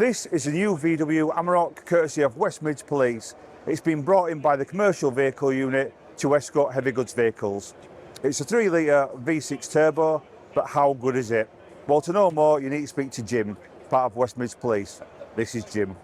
This is a new VW Amarok courtesy of West Mids Police. It's been brought in by the Commercial Vehicle Unit to escort heavy goods vehicles. It's a 3-litre V6 turbo, but how good is it? Well, to know more, you need to speak to Jim, part of West Mids Police. This is Jim.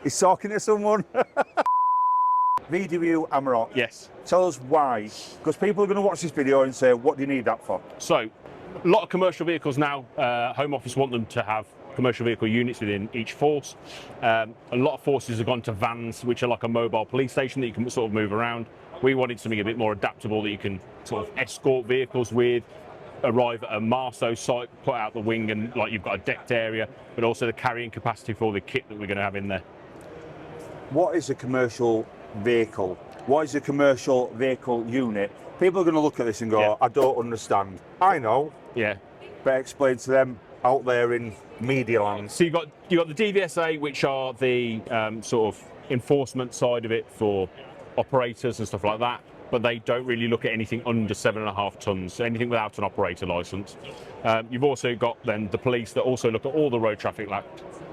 He's talking to someone. VW Amarok. Yes. Tell us why. Because people are going to watch this video and say, what do you need that for? So, a lot of commercial vehicles now, Home Office want them to have commercial vehicle units within each force. A lot of forces have gone to vans, which are like a mobile police station that you can sort of move around. We wanted something a bit more adaptable that you can sort of escort vehicles with, arrive at a Marso site, put out the wing and like you've got a decked area, but also the carrying capacity for all the kit that we're going to have in there. What is a commercial vehicle? What is a commercial vehicle unit? People are going to look at this and go, Yeah. I don't understand. I know, Yeah. but explain to them out there in media land. So you got the DVSA, which are the sort of enforcement side of it for operators and stuff like that, but they don't really look at anything under 7.5 tons, anything without an operator license. You've also got then the police that also look at all the road traffic laws.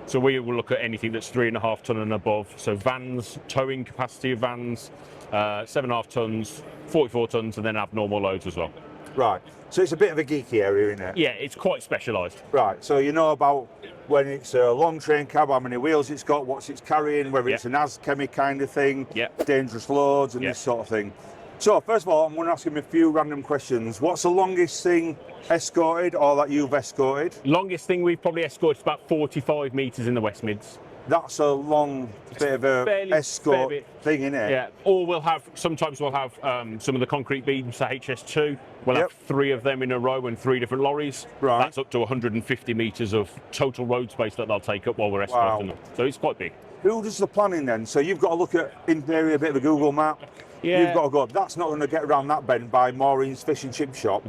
So we will look at anything that's 3.5 ton and above. So vans, towing capacity of vans, 7.5 tons, 44 tons, and then abnormal loads as well. Right, so it's a bit of a geeky area, isn't it? Yeah, it's quite specialised. Right, so you know about when it's a long train cab, how many wheels it's got, what's it's carrying, whether it's an ASCHEMI kind of thing, dangerous loads and this sort of thing. So first of all, I'm going to ask him a few random questions. What's the longest thing escorted or that you've escorted? Longest thing we've probably escorted is about 45 metres in the West Mids. That's a long bit of a escort thing, isn't it? Yeah, or sometimes we'll have some of the concrete beams for HS2. We'll have 3 of them in a row and 3 different lorries. Right. That's up to 150 metres of total road space that they'll take up while we're escorting them. So it's quite big. Who does the planning then? So you've got to look at, in theory, a bit of a Google map. Yeah. You've got to go, that's not going to get around that bend by Maureen's fish and chip shop.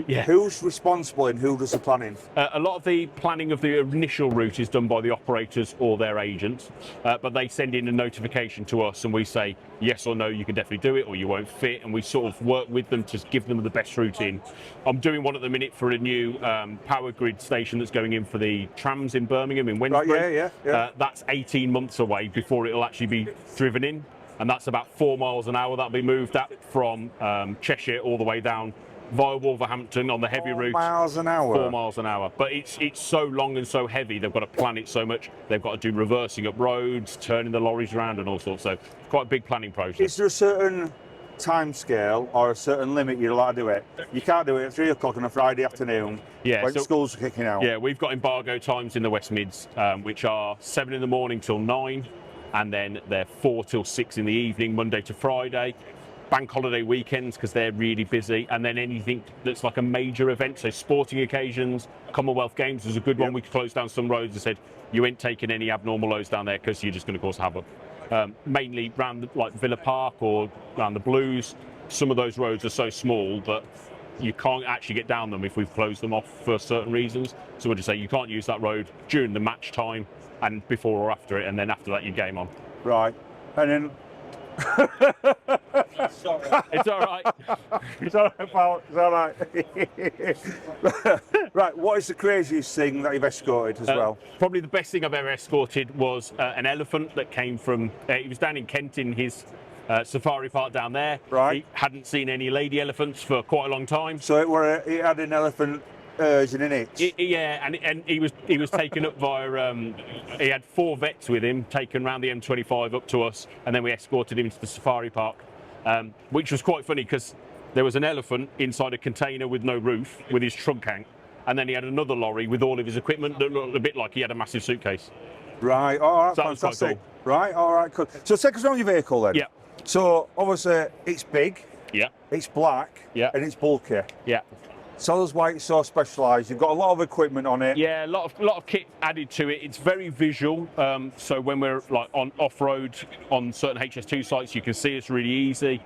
Yeah. Who's responsible and who does the planning? A lot of the planning of the initial route is done by the operators or their agents, but they send in a notification to us and we say, yes or no, you can definitely do it or you won't fit, and we sort of work with them to give them the best route in. I'm doing one at the minute for a new power grid station that's going in for the trams in Birmingham in Wednesday. Right, yeah. That's 18 months away before it'll actually be driven in. And that's about 4 miles an hour. That'll be moved up from Cheshire all the way down via Wolverhampton on the heavy route. 4 miles an hour? 4 miles an hour. But it's so long and so heavy, they've got to plan it so much. They've got to do reversing up roads, turning the lorries around and all sorts. So quite a big planning process. Is there a certain time scale or a certain limit you're allowed to do it? You can't do it at 3 o'clock on a Friday afternoon when schools are kicking out. Yeah, we've got embargo times in the West Mids, which are 7 in the morning till 9. And then they're 4 till 6 in the evening, Monday to Friday. Bank holiday weekends, because they're really busy. And then anything that's like a major event, so sporting occasions, Commonwealth Games was a good one. We closed down some roads and said, you ain't taking any abnormal loads down there because you're just going to cause havoc. Mainly around like Villa Park or around the Blues. Some of those roads are so small that you can't actually get down them if we've closed them off for certain reasons. So we'll just say you can't use that road during the match time and before or after it, and then after that you game on. Right, and then... It's all right. It's all right, pal. It's all right. Right, what is the craziest thing that you've escorted as well? Probably the best thing I've ever escorted was an elephant that came from... he was down in Kent in his safari park down there. Right. He hadn't seen any lady elephants for quite a long time. So it had an elephant urge and an itch? Yeah, and he was taken up via... he had 4 vets with him, taken around the M25 up to us, and then we escorted him to the safari park, which was quite funny because there was an elephant inside a container with no roof, with his trunk hang, and then he had another lorry with all of his equipment that looked a bit like he had a massive suitcase. Right, all right, so fantastic. Cool. Right, all right, cool. So take us around your vehicle then. Yeah. So obviously it's big, it's black, and it's bulky. Yeah. Tell us why it's so specialised. You've got a lot of equipment on it. Yeah, a lot of kit added to it. It's very visual. So when we're like on off-road on certain HS2 sites, you can see it's really easy.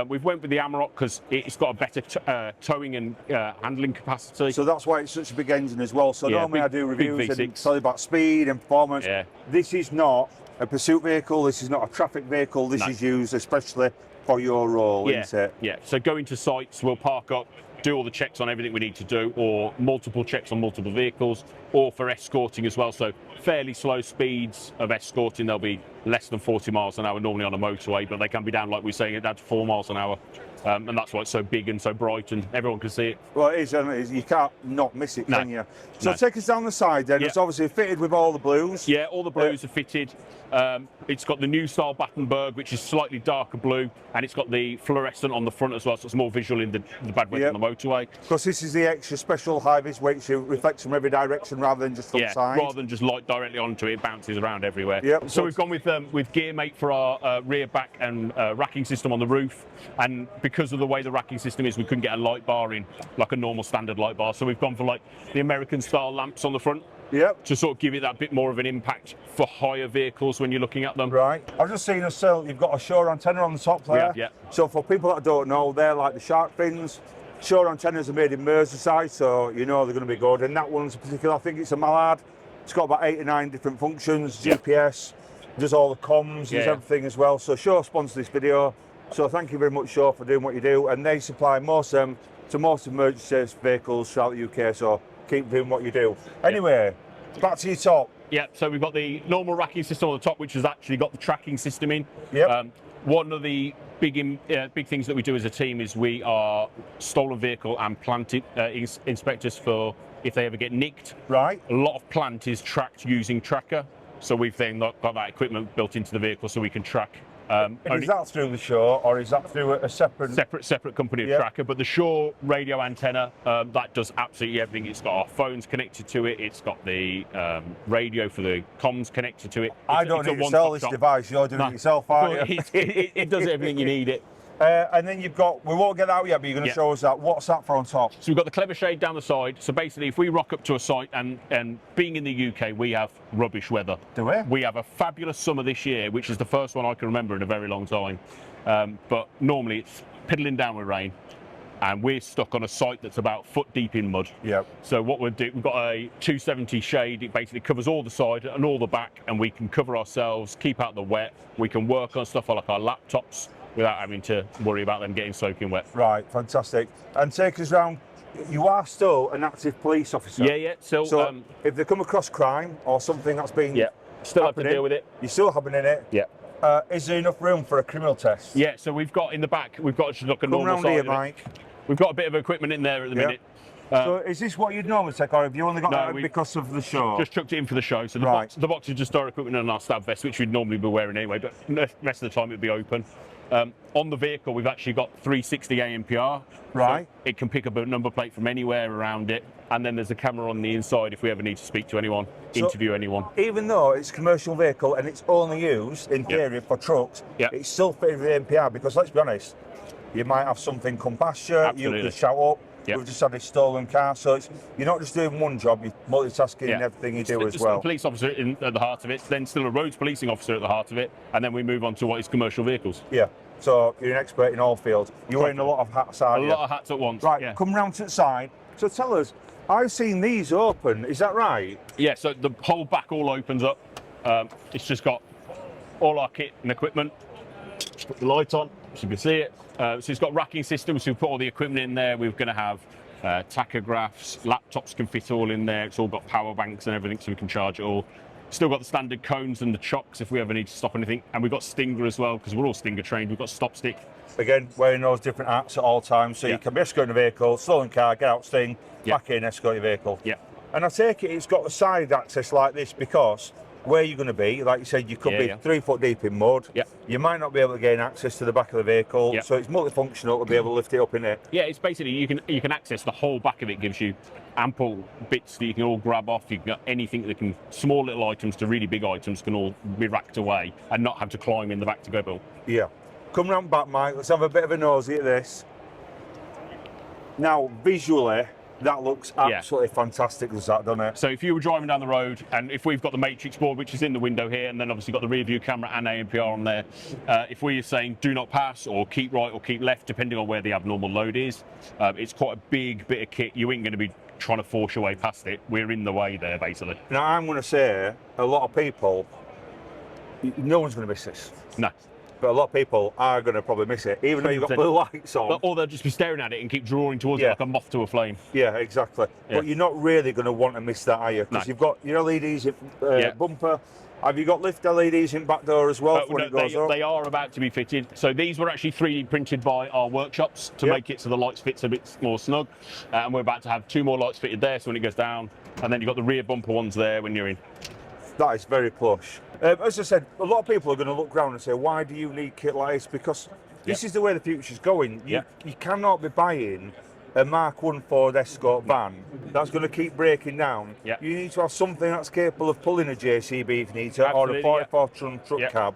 We've went with the Amarok because it's got a better towing and handling capacity. So that's why it's such a big engine as well. So normally I do reviews and tell you about speed and performance. Yeah. This is not a pursuit vehicle. This is not a traffic vehicle. This is used especially for your role, isn't it? Yeah. So going to sites, we'll park up, do all the checks on everything we need to do, or multiple checks on multiple vehicles, or for escorting as well. So fairly slow speeds of escorting. They'll be less than 40 miles an hour normally on a motorway, but they can be down, like we were saying, down to 4 miles an hour. And that's why it's so big and so bright and everyone can see it. Well, it is, and it is. You can't not miss it, No. can you? So No. take us down the side then. Yeah. It's obviously fitted with all the blues. Yeah, all the blues are fitted. It's got the new style Battenberg, which is slightly darker blue, and it's got the fluorescent on the front as well, so it's more visual in the bad weather Yep. on the motorway. Because this is the extra special high-vis which reflects from every direction rather than just from Yeah, side. rather than just light directly onto it, it bounces around everywhere. Yep. So we've gone with GearMate for our rear, back, and racking system on the roof, and because of the way the racking system is, we couldn't get a light bar in like a normal standard light bar. So we've gone for like the American style lamps on the front. Yep. To sort of give it that bit more of an impact for higher vehicles when you're looking at them. Right. I've just seen you've got a shore antenna on the top there. Yeah. So for people that don't know, they're like the shark fins. Shore antennas are made in Merseyside, so you know they're going to be good. And that one's particular, I think it's a Mallard. It's got about 8 or 9 different functions, GPS, does all the comms, does everything as well. So Shore sponsored this video. So thank you very much, Shore, for doing what you do. And they supply most of them to most emergency service vehicles throughout the UK. So keep doing what you do. Anyway, back to your top. Yeah, so we've got the normal racking system on the top, which has actually got the tracking system in. Yep. One of the big things that we do as a team is we are stolen vehicle and plant inspectors for if they ever get nicked. Right. A lot of plant is tracked using tracker, so we've then got that equipment built into the vehicle so we can track. And is that through the Shore or is that through a separate company of tracker? But the Shore radio antenna that does absolutely everything. It's got our phones connected to it. It's got the radio for the comms connected to it. I don't need to sell this device. You're doing it yourself, aren't you? It does everything you need it. And then you've got, we won't get that out yet, but you're going to show us that. What's that for on top? So we've got the clever shade down the side. So basically, if we rock up to a site, and being in the UK, we have rubbish weather. Do we? We have a fabulous summer this year, which is the first one I can remember in a very long time. But normally it's piddling down with rain. And we're stuck on a site that's about foot deep in mud. Yep. So what we'll do, we've got a 270 shade. It basically covers all the side and all the back, and we can cover ourselves, keep out the wet. We can work on stuff like our laptops without having to worry about them getting soaking wet. Right, fantastic. And take us round. You are still an active police officer. Yeah. So if they come across crime or something that's been still have to deal with it. You're still having in it. Yeah. Is there enough room for a criminal test? Yeah. So we've got in the back, we've got just like a Come normal round side here, of it. Mike. We've got a bit of equipment in there at the minute. So is this what you'd normally take, or have you only got that we because of the show? Just chucked it in for the show. So the box is just our equipment and our stab vest, which we'd normally be wearing anyway, but the rest of the time it'd be open. On the vehicle, we've actually got 360 ANPR. Right. So it can pick up a number plate from anywhere around it. And then there's a camera on the inside if we ever need to speak to anyone, interview anyone. Even though it's a commercial vehicle and it's only used, in theory, for trucks, it's still fitted with ANPR because, let's be honest, you might have something come past you, you could shout up. We've just had a stolen car, so you're not just doing one job, you're multitasking in everything you do as well. A police officer at the heart of it, then still a roads policing officer at the heart of it, and then we move on to what is commercial vehicles. Yeah, so you're an expert in all fields. You're wearing a lot of hats, aren't you? A lot of hats at once. Right, come round to the side. So tell us, I've seen these open, is that right? Yeah, so the whole back all opens up. It's just got all our kit and equipment. Put the light on, so you can see it. So it's got racking systems, so we put all the equipment in there. We're going to have tachographs, laptops can fit all in there. It's all got power banks and everything, so we can charge it all. Still got the standard cones and the chocks if we ever need to stop anything. And we've got Stinger as well, because we're all Stinger trained. We've got stop stick. Again, wearing those different hats at all times, so you can be escorting a vehicle, stolen car, get out, sting, back in, escort your vehicle. Yeah. And I take it it's got the side access like this because where you're going to be, like you said, you could be 3 foot deep in mud. Yeah. You might not be able to gain access to the back of the vehicle, so it's multifunctional to be able to lift it up in it. Yeah, it's basically you can access the whole back of it. Gives you ample bits that you can all grab off. You can get anything that can, small little items to really big items, can all be racked away and not have to climb in the back to go build. Yeah. Come round back, Mike. Let's have a bit of a nosy at this. Now, visually, that looks absolutely fantastic, does that, doesn't it? So if you were driving down the road, and if we've got the matrix board, which is in the window here, and then obviously got the rear view camera and ANPR on there, if we're saying do not pass or keep right or keep left, depending on where the abnormal load is, it's quite a big bit of kit. You ain't going to be trying to force your way past it. We're in the way there, basically. Now, I'm going to say, a lot of people, no one's going to miss this. No. But a lot of people are going to probably miss it, even though you've got 100%. blue lights on. Or they'll just be staring at it and keep drawing towards it Yeah. like a moth to a flame. Yeah, exactly. Yeah. But you're not really going to want to miss that, are you? Because No. you've got your LEDs in Yeah. bumper. Have you got lift LEDs in back door as well for when No, it goes up? they are about to be fitted. So these were actually 3D printed by our workshops to Yep. make it so the lights fits a bit more snug. And we're about to have 2 more lights fitted there, so when it goes down, and then you've got the rear bumper ones there when you're in. That is very plush. As I said, a lot of people are going to look around and say, why do you need kit like this? Because this is the way the future's going. You cannot be buying a Mark 1 Ford Escort van that's going to keep breaking down. Yeah. You need to have something that's capable of pulling a JCB if you need to, or a Absolutely, 44-ton truck cab.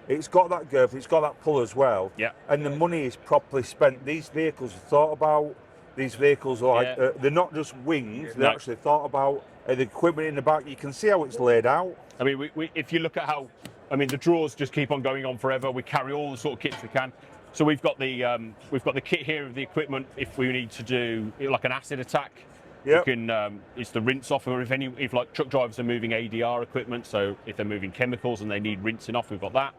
It's got that girth, it's got that pull as well. Yeah. And the money is properly spent. These vehicles are thought about. These vehicles are like, they're not just winged, they're actually thought about. The equipment in the back, you can see how it's laid out. I mean, if you look at how, the drawers just keep on going on forever. We carry all the sort of kits we can. So we've got the kit here of the equipment if we need to do like an acid attack. Yep. You can it's the rinse off, or if like truck drivers are moving ADR equipment, so if they're moving chemicals and they need rinsing off, we've got that.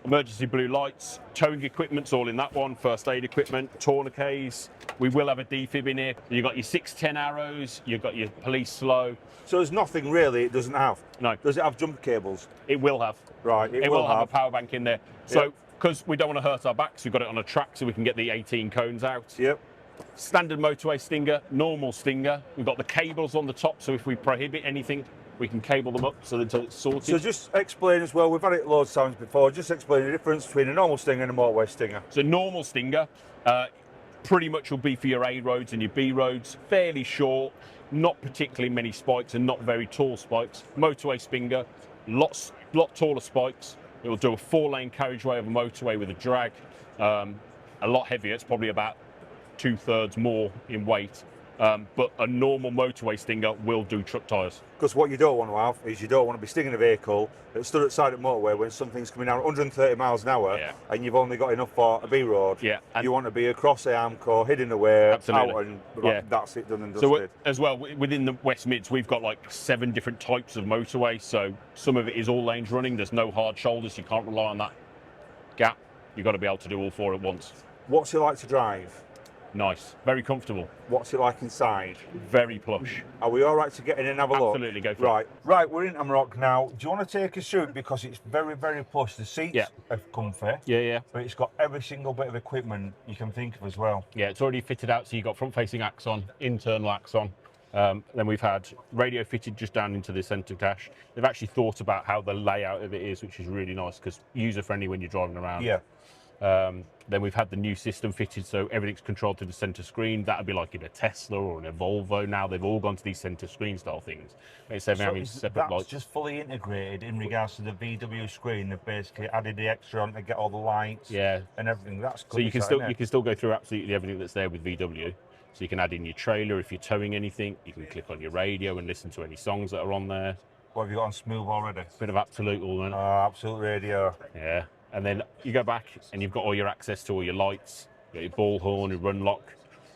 Emergency blue lights, towing equipment's all in that one, first aid equipment, tourniquets. We will have a defib in here. You've got your 610 arrows, you've got your police slow. So there's nothing really it doesn't have. No. Does it have jumper cables? It will have. Right, It will have a power bank in there. So, because we don't want to hurt our backs, we've got it on a track so we can get the 18 cones out. Yep. Standard motorway stinger, normal stinger. We've got the cables on the top, so if we prohibit anything, we can cable them up so until it's sorted. So just explain as well, we've had it loads of times before, just explain the difference between a normal stinger and a motorway stinger. So normal stinger pretty much will be for your A roads and your B roads, fairly short, not particularly many spikes and not very tall spikes. Motorway stinger, lot taller spikes. It will do a 4-lane carriageway of a motorway with a drag, a lot heavier. It's probably about 2/3 more in weight. But a normal motorway stinger will do truck tyres. Because what you don't want to have is you don't want to be stinging a vehicle that stood at the side of the motorway when something's coming down 130 miles an hour and you've only got enough for a B road. Yeah. You want to be across the Armco, hidden away, Absolutely. out, and that's it, done and So dusted. as well, within the West Mids, we've got like 7 different types of motorway. So some of it is all lanes running. There's no hard shoulders. You can't rely on that gap. You've got to be able to do all 4 at once. What's it like to drive? Nice. Very comfortable. What's it like inside? Very plush. Are we all right to get in and have a look? Absolutely, go for it. Right, we're in Amarok now. Do you want to take us through it? Because it's very, very plush. The seats are comfy. Yeah. But it's got every single bit of equipment you can think of as well. Yeah, it's already fitted out. So you've got front-facing axon, internal axon. Then we've had radio fitted just down into the centre dash. They've actually thought about how the layout of it is, which is really nice because user-friendly when you're driving around. Yeah. Then we've had the new system fitted, so everything's controlled through the centre screen. That'd be like in a Tesla or in a Volvo. Now they've all gone to these centre screen style things. Instead of having separate that's lights. just fully integrated in regards to the VW screen. They've basically added the extra on to get all the lights and everything. That's good. So you can still go through absolutely everything that's there with VW. So you can add in your trailer if you're towing anything. You can click on your radio and listen to any songs that are on there. What have you got on smooth already? Bit of absolute all in. Absolute radio. Yeah. And then you go back and you've got all your access to all your lights, you've got your ball horn, your run lock.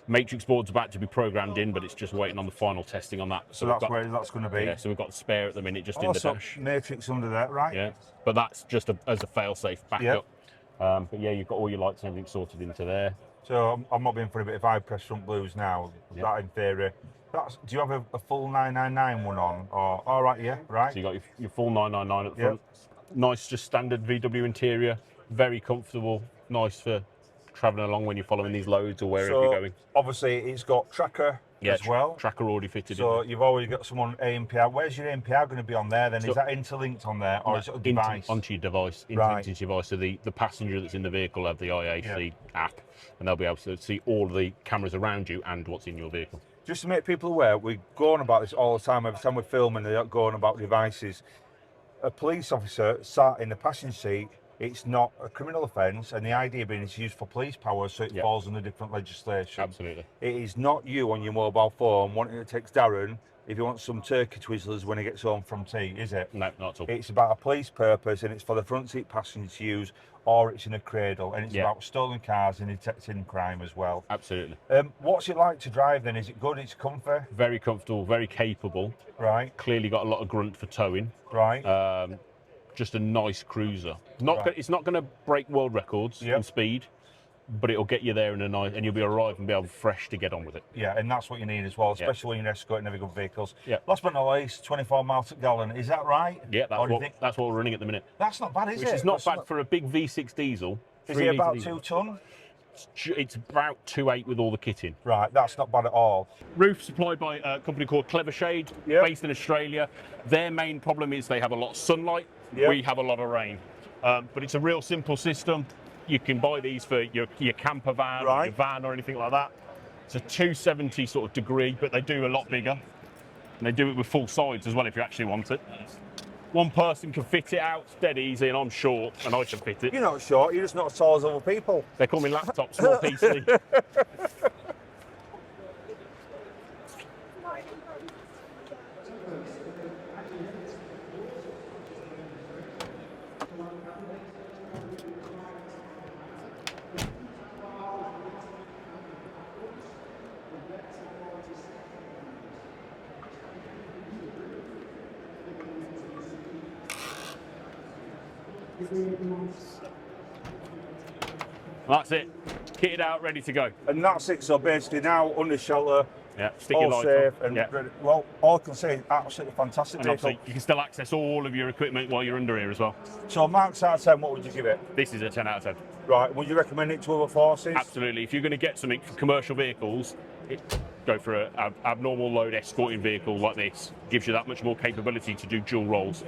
Matrix board's about to be programmed in, but it's just waiting on the final testing on that. So that's where that's going to be. Yeah, so we've got the spare at the minute just in the dash. Matrix under that, right? Yeah, but that's just as a fail-safe backup. But yeah, you've got all your lights and everything sorted into there. So I'm mobbing for a bit of high press front blues now. That in theory. Do you have a full 999 one on? Or all right, yeah, right. So you got your full 999 at the front. Nice, just standard VW interior. Very comfortable. Nice for travelling along when you're following these loads or wherever you're going. Obviously, it's got tracker as well. Tracker already fitted. So you've always got someone ANPR. Where's your ANPR going to be on there? Then is that interlinked on there, or is it a device? Onto your device, interlinked into your device. So the passenger that's in the vehicle will have the IAC app, and they'll be able to see all of the cameras around you and what's in your vehicle. Just to make people aware, we go on about this all the time. Every time we're filming, they're going about devices. A police officer sat in the passenger seat, it's not a criminal offence, and the idea being it's used for police power, so it falls under different legislation. Absolutely. It is not you on your mobile phone wanting to text Darren if you want some turkey twizzlers when he gets home from tea, is it? No, not at all. It's about a police purpose, and it's for the front seat passenger to use, or it's in a cradle, and it's about stolen cars and detecting crime as well. Absolutely. What's it like to drive then? Is it good? It's comfy? Very comfortable, very capable. Right. Clearly got a lot of grunt for towing. Right. just a nice cruiser. Not Right. it's not going to break world records Yep. in speed, but it'll get you there in a nice, and you'll be arrived and be able fresh to get on with it. Yeah, and that's what you need as well, especially when you're escorting heavy good vehicles. Yeah. Last but not least, 24 miles per gallon. Is that right? Yeah, Or do you think that's what we're running at the minute. that's not bad, is Which it? is not That's bad for a big V6 diesel. Is 3 it litre about diesel. 2 ton? It's about 2.8 with all the kit in. Right, that's not bad at all. Roof supplied by a company called Clever Shade, Yep. based in Australia. Their main problem is they have a lot of sunlight. Yep. We have a lot of rain. But it's a real simple system. You can buy these for your camper van, or Right. your van, or anything like that. It's a 270 sort of degree, but they do a lot bigger. And they do it with full sides as well if you actually want it. One person can fit it out dead easy, and I'm short, and I can fit it. You're not short, you're just not as tall as other people. They call me laptop, small PC. That's it. Kitted out, ready to go. And that's it, so basically now under shelter, Yeah, stick your all lights safe, on. and Yeah. ready. Well, all I can say is absolutely fantastic And obviously, vehicle. you can still access all of your equipment while you're under here as well. So marks out of 10, what would you give it? This is a 10 out of 10. Right, would you recommend it to other forces? Absolutely. If you're going to get something for commercial vehicles, go for an abnormal load escorting vehicle like this. Gives you that much more capability to do dual roles.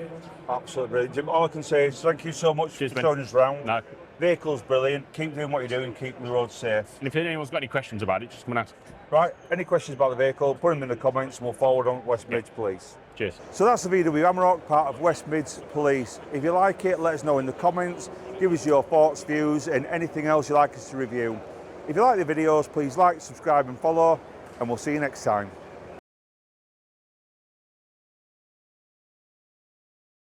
Absolutely brilliant. Jim, all I can say is thank you so much Cheers, for Ben. showing us round. No. Vehicle's brilliant. Keep doing what you're doing, keep the roads safe. And if anyone's got any questions about it, just come and ask. Right, any questions about the vehicle, put them in the comments and we'll forward on to West Mids Police. Cheers. So that's the VW Amarok, part of West Mids Police. If you like it, let us know in the comments. Give us your thoughts, views, and anything else you'd like us to review. If you like the videos, please like, subscribe and follow, and we'll see you next time.